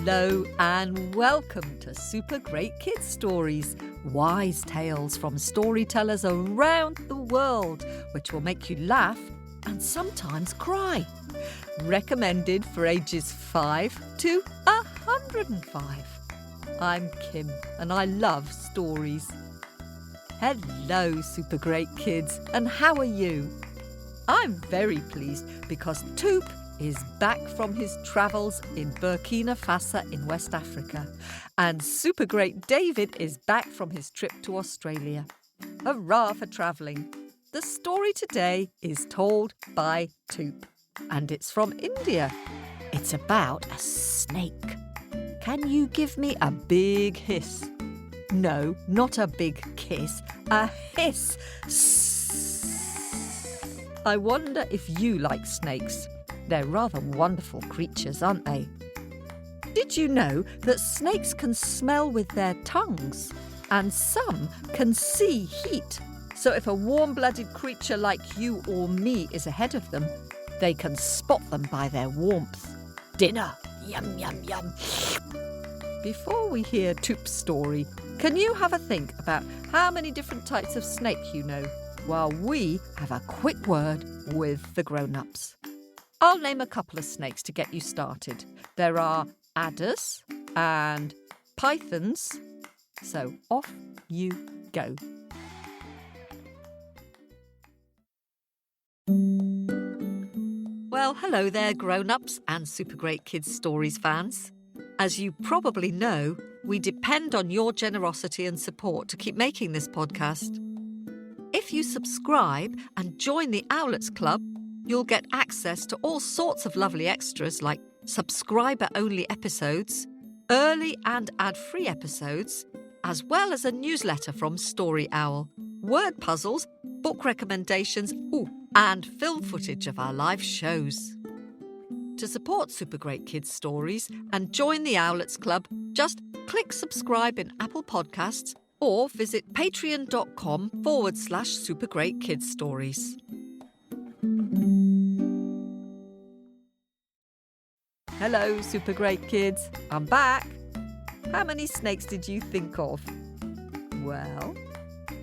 Hello and welcome to Super Great Kids Stories, wise tales from storytellers around the world, which will make you laugh and sometimes cry. Recommended for ages 5 to 105. I'm Kim and I love stories. Hello, Super Great Kids, and how are you? I'm very pleased because Tuup is back from his travels in Burkina Faso in West Africa, and Super Great David is back from his trip to Australia. Hurrah for travelling! The story today is told by Tuup, and it's from India. It's about a snake. Can you give me a big hiss? No, not a big kiss, a hiss. I wonder if you like snakes. They're rather wonderful creatures, aren't they? Did you know that snakes can smell with their tongues? And some can see heat. So if a warm-blooded creature like you or me is ahead of them, they can spot them by their warmth. Dinner! Yum, yum, yum. Before we hear Tuup's story, can you have a think about how many different types of snake you know, while we have a quick word with the grown-ups? I'll name a couple of snakes to get you started. There are adders and pythons. So off you go. Well, hello there, grown-ups and Super Great Kids Stories fans. As you probably know, we depend on your generosity and support to keep making this podcast. If you subscribe and join the Owlets Club, you'll get access to all sorts of lovely extras like subscriber-only episodes, early and ad-free episodes, as well as a newsletter from Story Owl, word puzzles, book recommendations, and film footage of our live shows. To support Super Great Kids Stories and join the Owlets Club, just click subscribe in Apple Podcasts or visit patreon.com/Super Great Kids Stories. Hello, Super Great Kids. I'm back. How many snakes did you think of? Well,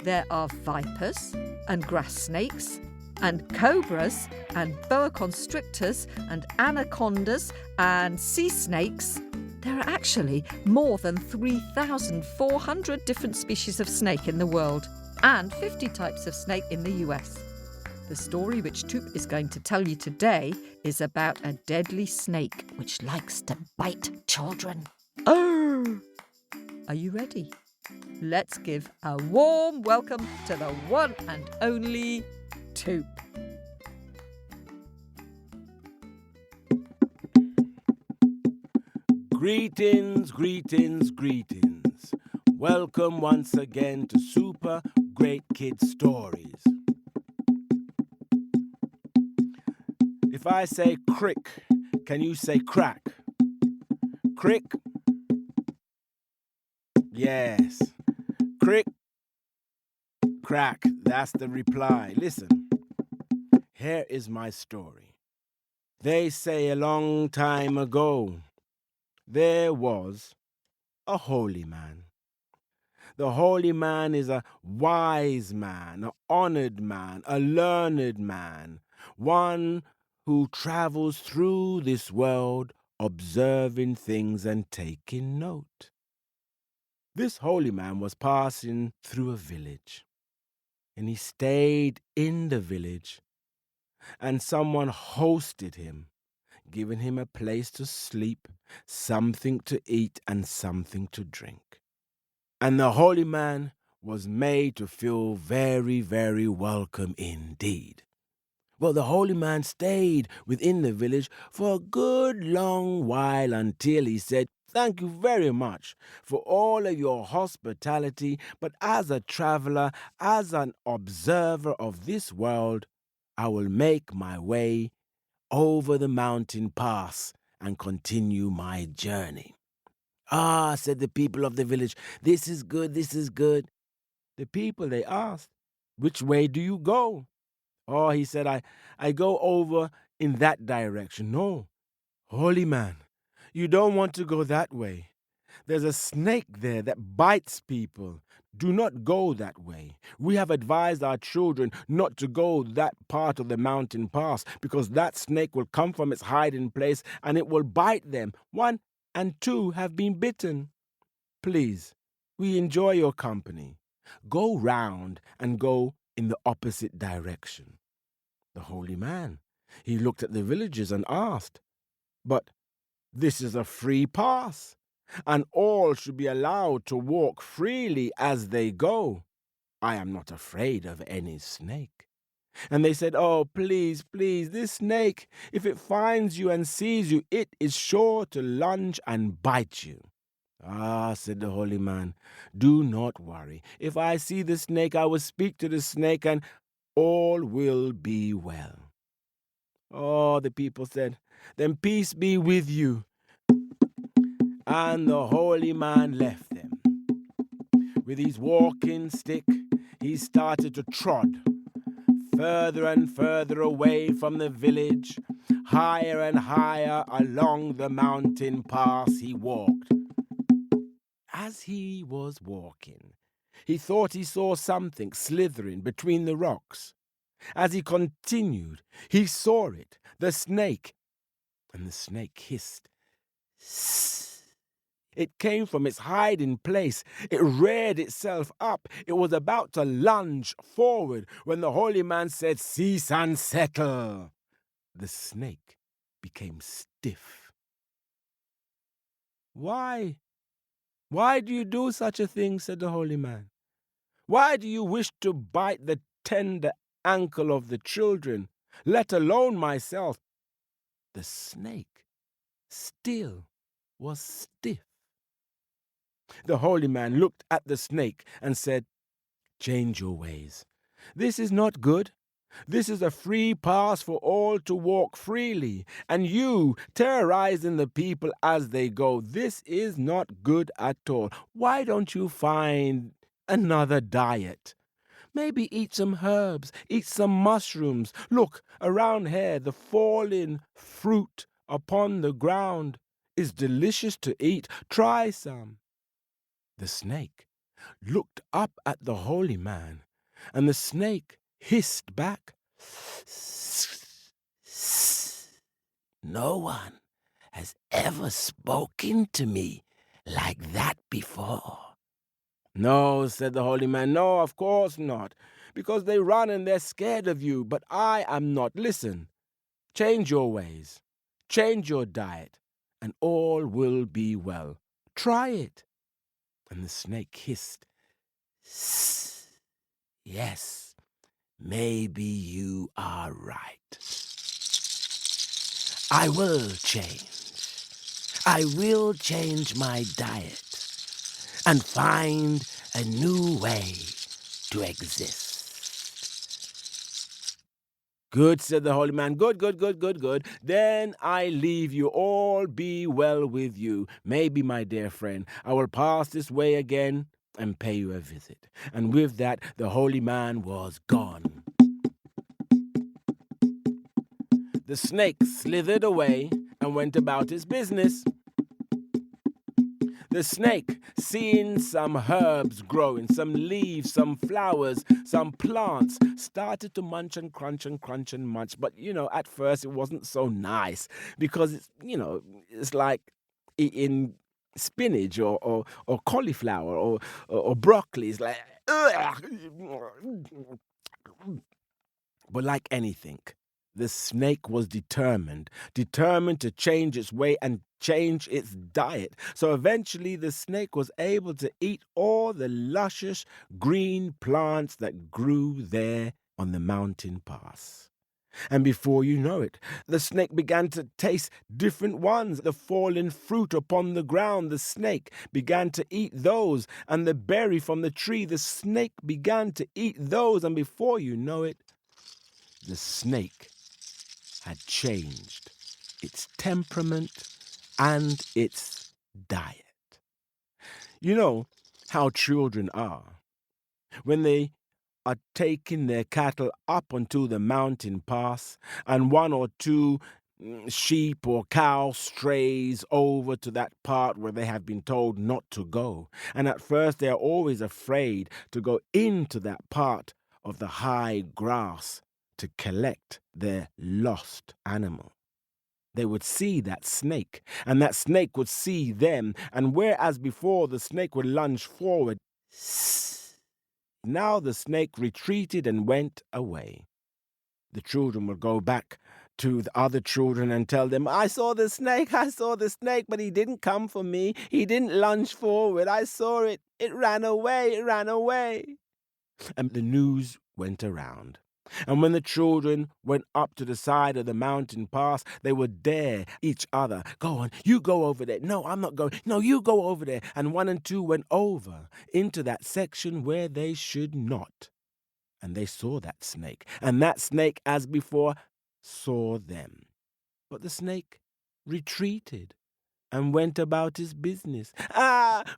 there are vipers and grass snakes and cobras and boa constrictors and anacondas and sea snakes. There are actually more than 3,400 different species of snake in the world and 50 types of snake in the US. The story which Tuup is going to tell you today is about a deadly snake which likes to bite children. Oh! Are you ready? Let's give a warm welcome to the one and only Tuup. Greetings, greetings, greetings. Welcome once again to Super Great Kids Stories. If I say crick, can you say crack? Crick? Yes. Crick, crack. That's the reply. Listen, here is my story. They say a long time ago, there was a holy man. The holy man is a wise man, an honored man, a learned man, one who travels through this world observing things and taking note. This holy man was passing through a village, and he stayed in the village, and someone hosted him, giving him a place to sleep, something to eat, and something to drink. And the holy man was made to feel very, very welcome indeed. Well, the holy man stayed within the village for a good long while until he said, "Thank you very much for all of your hospitality, but as a traveler, as an observer of this world, I will make my way over the mountain pass and continue my journey." Ah, said the people of the village, this is good, this is good. The people, they asked, which way do you go? Oh, he said, I go over in that direction. No, holy man, you don't want to go that way. There's a snake there that bites people. Do not go that way. We have advised our children not to go that part of the mountain pass because that snake will come from its hiding place and it will bite them. 1 and 2 have been bitten. Please, we enjoy your company. Go round and go in the opposite direction. The holy man, he looked at the villagers and asked, but this is a free pass, and all should be allowed to walk freely as they go. I am not afraid of any snake. And they said, oh, please, please, this snake, if it finds you and sees you, it is sure to lunge and bite you. Ah, said the holy man, do not worry. If I see the snake, I will speak to the snake, and all will be well. Oh, the people said, then peace be with you. And the holy man left them. With his walking stick, he started to trot. Further and further away from the village, higher and higher along the mountain pass he walked. As he was walking, he thought he saw something slithering between the rocks. As he continued, he saw it, the snake, and the snake hissed. Sss. It came from its hiding place. It reared itself up. It was about to lunge forward when the holy man said, cease and settle. The snake became stiff. Why? Why do you do such a thing? Said the holy man. Why do you wish to bite the tender ankle of the children, let alone myself? The snake still was stiff. The holy man looked at the snake and said, change your ways. This is not good. This is a free pass for all to walk freely, and you terrorizing the people as they go. This is not good at all. Why don't you find another diet? Maybe eat some herbs, eat some mushrooms. Look, around here, the falling fruit upon the ground is delicious to eat. Try some. The snake looked up at the holy man, and the snake hissed back, no one has ever spoken to me like that before. No, said the holy man, no, of course not, because they run and they're scared of you, but I am not. Listen, change your ways, change your diet, and all will be well. Try it. And the snake hissed, yes, maybe you are right. I will change. I will change my diet and find a new way to exist. Good, said the holy man. Good, good, good, good, good. Then I leave you. All be well with you. Maybe, my dear friend, I will pass this way again and pay you a visit. And with that, the holy man was gone. The snake slithered away and went about his business. The snake, seeing some herbs growing, some leaves, some flowers, some plants, started to munch and crunch and crunch and munch. But, at first it wasn't so nice because, it's like eating spinach or cauliflower or broccoli. It's like, ugh. But like anything, the snake was determined to change its way and change its diet. So eventually the snake was able to eat all the luscious green plants that grew there on the mountain pass. And before you know it, the snake began to taste different ones. The fallen fruit upon the ground, the snake began to eat those. And the berry from the tree, the snake began to eat those. And before you know it, the snake had changed its temperament and its diet. You know how children are. When they are taking their cattle up onto the mountain pass, and one or two sheep or cow strays over to that part where they have been told not to go. And at first they are always afraid to go into that part of the high grass to collect their lost animal. They would see that snake, and that snake would see them, and whereas before the snake would lunge forward, now the snake retreated and went away. The children would go back to the other children and tell them, I saw the snake, but he didn't come for me. He didn't lunge forward. I saw it. It ran away. And the news went around. And when the children went up to the side of the mountain pass, they would dare each other. Go on, you go over there. No, I'm not going. No, you go over there. And one and two went over into that section where they should not. And they saw that snake. And that snake, as before, saw them. But the snake retreated and went about his business.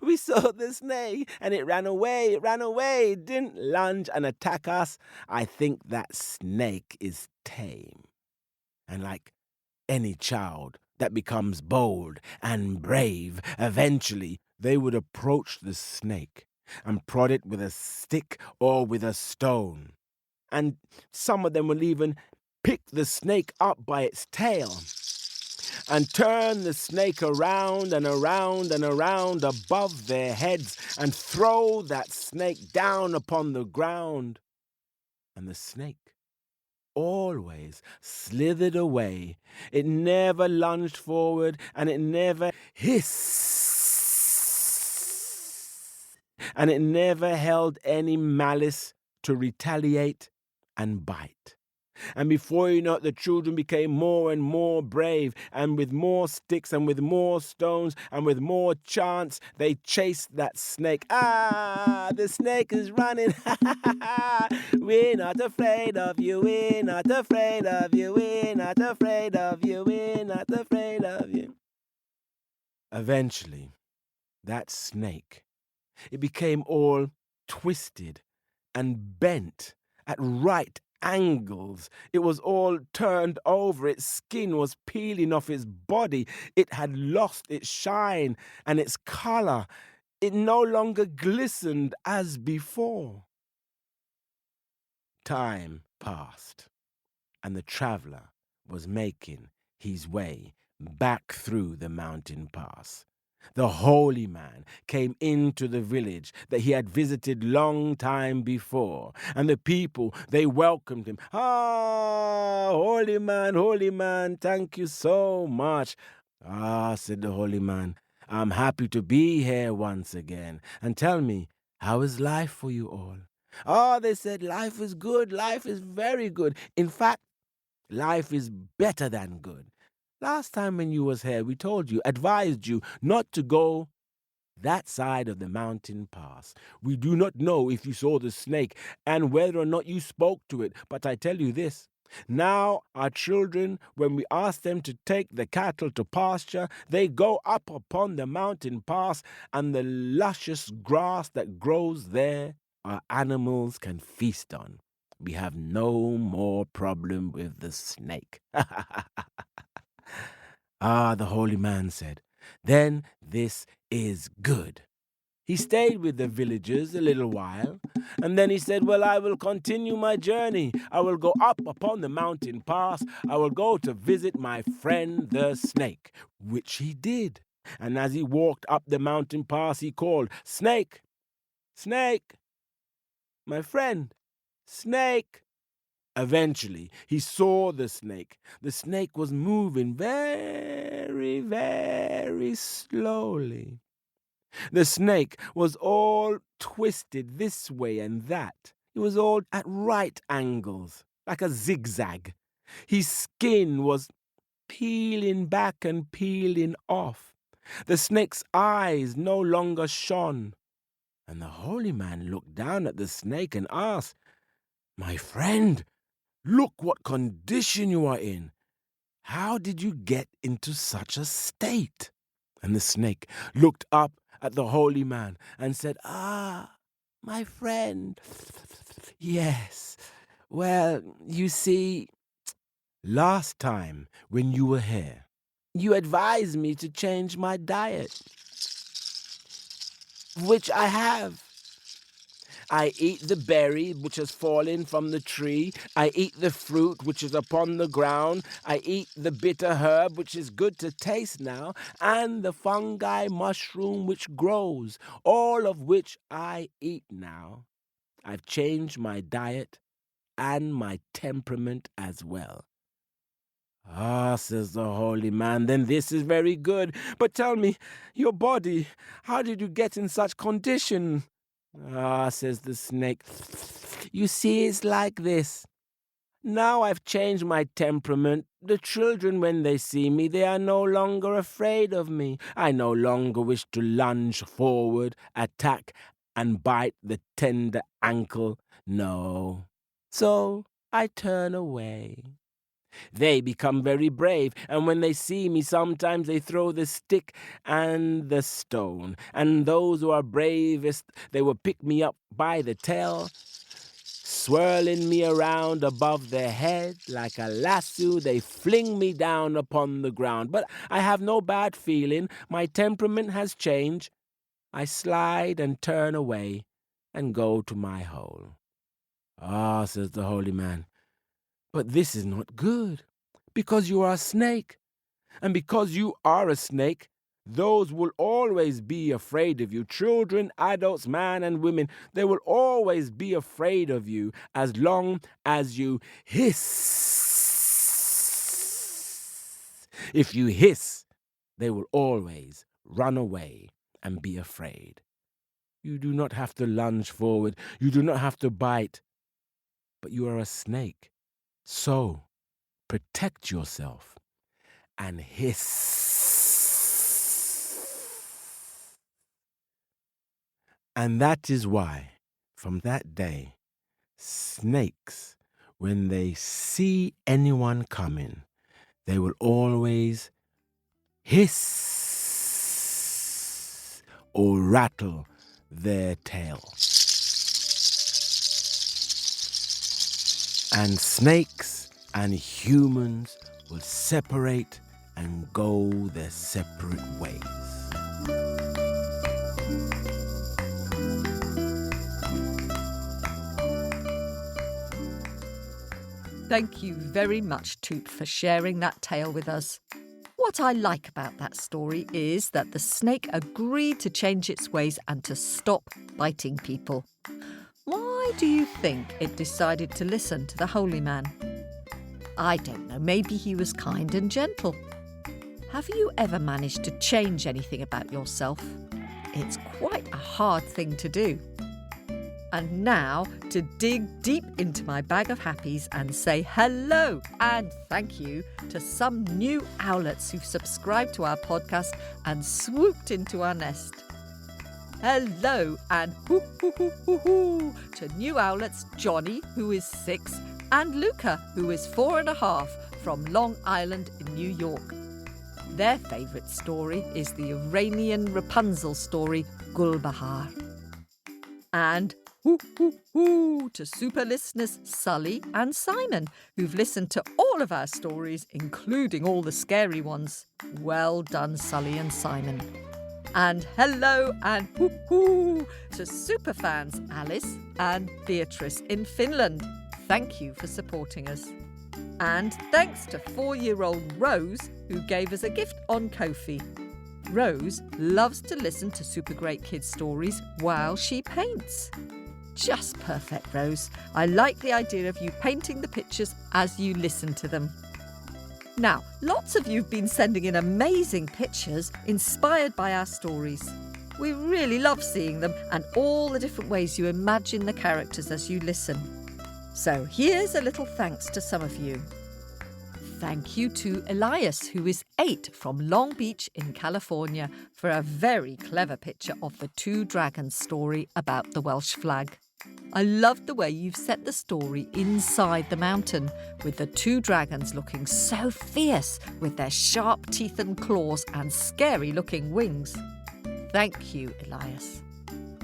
We saw the snake, and it ran away, it didn't lunge and attack us. I think that snake is tame. And like any child that becomes bold and brave, eventually they would approach the snake and prod it with a stick or with a stone. And some of them will even pick the snake up by its tail and turn the snake around and around and around above their heads and throw that snake down upon the ground. And the snake always slithered away. It never lunged forward, and it never hissed. And it never held any malice to retaliate and bite. And before you know it, the children became more and more brave, and with more sticks and with more stones and with more chants, they chased that snake. The snake is running. We're not afraid of you. We're not afraid of you. We're not afraid of you. We're not afraid of you. Eventually, that snake, it became all twisted and bent at right angles. It was all turned over. Its skin was peeling off its body. It had lost its shine and its color. It no longer glistened as before. Time passed, and the traveler was making his way back through the mountain pass. The holy man came into the village that he had visited long time before, and the people, they welcomed him. Holy man, thank you so much. Said the holy man, I'm happy to be here once again. And tell me, how is life for you all? They said, life is good, life is very good. In fact, life is better than good. Last time when you was here, we told you, advised you not to go that side of the mountain pass. We do not know if you saw the snake and whether or not you spoke to it, but I tell you this. Now our children, when we ask them to take the cattle to pasture, they go up upon the mountain pass, and the luscious grass that grows there, our animals can feast on. We have no more problem with the snake. The holy man said, then this is good. He stayed with the villagers a little while, and then he said, well, I will continue my journey. I will go up upon the mountain pass. I will go to visit my friend the snake, which he did. And as he walked up the mountain pass, he called, Snake, snake, my friend, snake. Eventually, he saw the snake. The snake was moving very, very slowly. The snake was all twisted this way and that. It was all at right angles, like a zigzag. His skin was peeling back and peeling off. The snake's eyes no longer shone. And the holy man looked down at the snake and asked, my friend, look what condition you are in. How did you get into such a state? And the snake looked up at the holy man and said, my friend, yes, well, you see, last time when you were here, you advised me to change my diet, which I have. I eat the berry which has fallen from the tree. I eat the fruit which is upon the ground. I eat the bitter herb which is good to taste now, and the fungi mushroom which grows, all of which I eat now. I've changed my diet and my temperament as well. Says the holy man, then this is very good. But tell me, your body, how did you get in such condition? Says the snake, you see, it's like this. Now I've changed my temperament. The children, when they see me, they are no longer afraid of me. I no longer wish to lunge forward, attack, and bite the tender ankle. No. So I turn away. They become very brave, and when they see me, sometimes they throw the stick and the stone. And those who are bravest, they will pick me up by the tail, swirling me around above their head like a lasso. They fling me down upon the ground. But I have no bad feeling. My temperament has changed. I slide and turn away and go to my hole. Says the holy man, but this is not good, because you are a snake. And because you are a snake, those will always be afraid of you. Children, adults, men and women, they will always be afraid of you as long as you hiss. If you hiss, they will always run away and be afraid. You do not have to lunge forward. You do not have to bite. But you are a snake. So, protect yourself and hiss. And that is why, from that day, snakes, when they see anyone coming, they will always hiss or rattle their tail. And snakes and humans will separate and go their separate ways. Thank you very much, Tuup, for sharing that tale with us. What I like about that story is that the snake agreed to change its ways and to stop biting people. Why do you think it decided to listen to the holy man? I don't know, maybe he was kind and gentle. Have you ever managed to change anything about yourself? It's quite a hard thing to do. And now to dig deep into my bag of happies and say hello and thank you to some new owlets who've subscribed to our podcast and swooped into our nest. Hello and hoo hoo hoo hoo hoo to new owlets Johnny, who is 6, and Luca, who is 4.5, from Long Island in New York. Their favourite story is the Iranian Rapunzel story, Gulbahar. And hoo hoo hoo to super listeners Sully and Simon, who've listened to all of our stories, including all the scary ones. Well done, Sully and Simon. And hello and hoo hoo to superfans Alice and Beatrice in Finland. Thank you for supporting us. And thanks to 4-year-old Rose, who gave us a gift on Ko-fi. Rose loves to listen to Super Great Kids stories while she paints. Just perfect, Rose. I like the idea of you painting the pictures as you listen to them. Now, lots of you have been sending in amazing pictures inspired by our stories. We really love seeing them and all the different ways you imagine the characters as you listen. So here's a little thanks to some of you. Thank you to Elias, who is 8, from Long Beach in California, for a very clever picture of the 2 dragons story about the Welsh flag. I loved the way you've set the story inside the mountain, with the 2 dragons looking so fierce with their sharp teeth and claws and scary-looking wings. Thank you, Elias.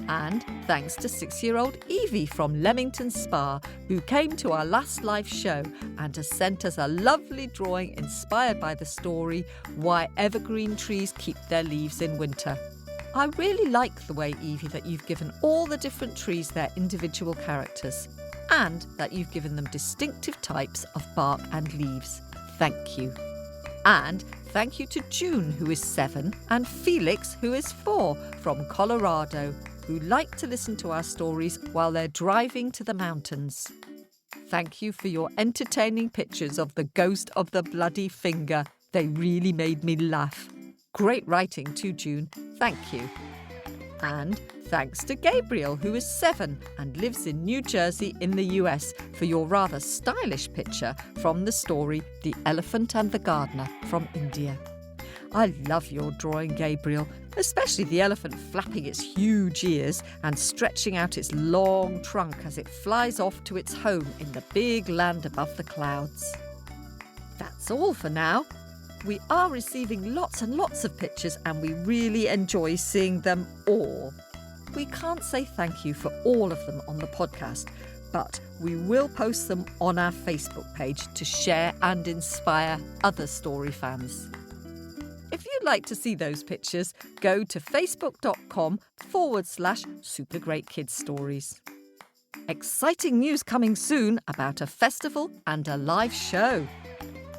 And thanks to 6-year-old Evie from Leamington Spa, who came to our last live show and has sent us a lovely drawing inspired by the story Why Evergreen Trees Keep Their Leaves in Winter. I really like the way, Evie, that you've given all the different trees their individual characters and that you've given them distinctive types of bark and leaves. Thank you. And thank you to June, who is 7, and Felix, who is 4, from Colorado, who like to listen to our stories while they're driving to the mountains. Thank you for your entertaining pictures of the ghost of the bloody finger. They really made me laugh. Great writing too, June. Thank you. And thanks to Gabriel, who is 7 and lives in New Jersey in the US, for your rather stylish picture from the story The Elephant and the Gardener from India. I love your drawing, Gabriel, especially the elephant flapping its huge ears and stretching out its long trunk as it flies off to its home in the big land above the clouds. That's all for now. We are receiving lots and lots of pictures and we really enjoy seeing them all. We can't say thank you for all of them on the podcast, but we will post them on our Facebook page to share and inspire other story fans. If you'd like to see those pictures, go to facebook.com/supergreatkidsstories. Exciting news coming soon about a festival and a live show.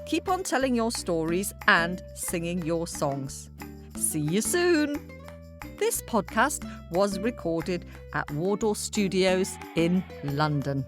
Keep on telling your stories and singing your songs. See you soon. This podcast was recorded at Wardour Studios in London.